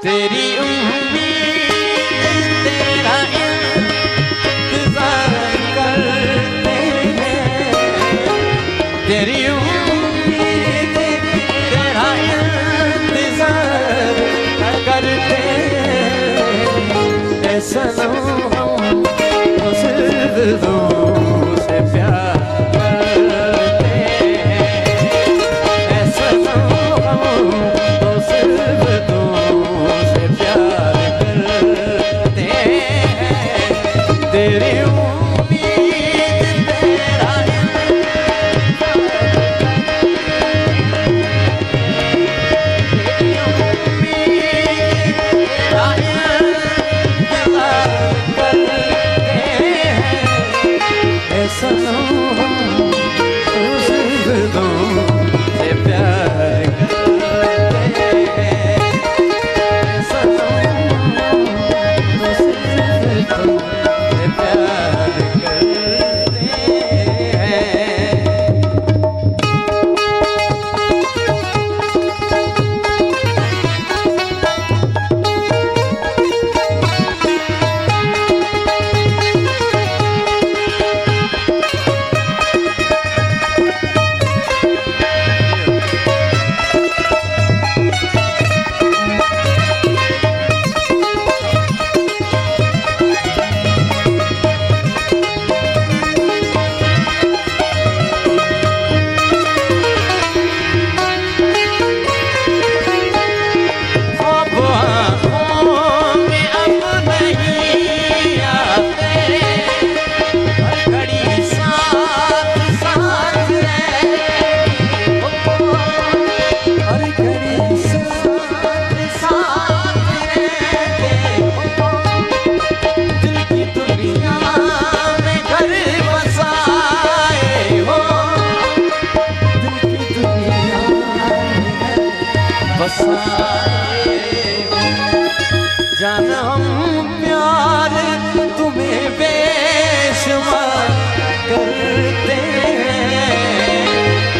तेरी उम्मीद तेरा इंतजार करते हैं, तेरी उम्मीद तेरा इंतजार करते हैं। सनम हम तो सिर्फ तुमसे प्यार करते हैं, सनम हम तो सिर्फ तुमसे प्यार करते हैं। तेरी उम्मीद तेरा जाना हम प्यार तुम्हें बेशुमार करते हैं,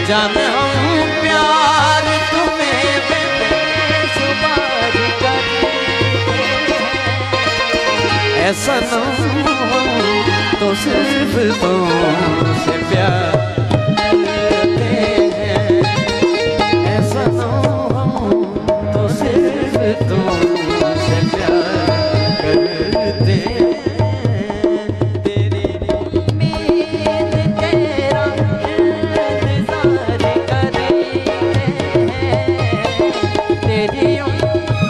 जाना हम प्यार तुम्हें बेशुमार करते हैं। ऐसा न तो सिर्फ तुमसे प्यार करते हैं, ऐसा न तो सिर्फ तुमसे प्यार करते हैं। तेरी उम्मीद तेरा इंतजार करते हैं, तेरी उम्मीद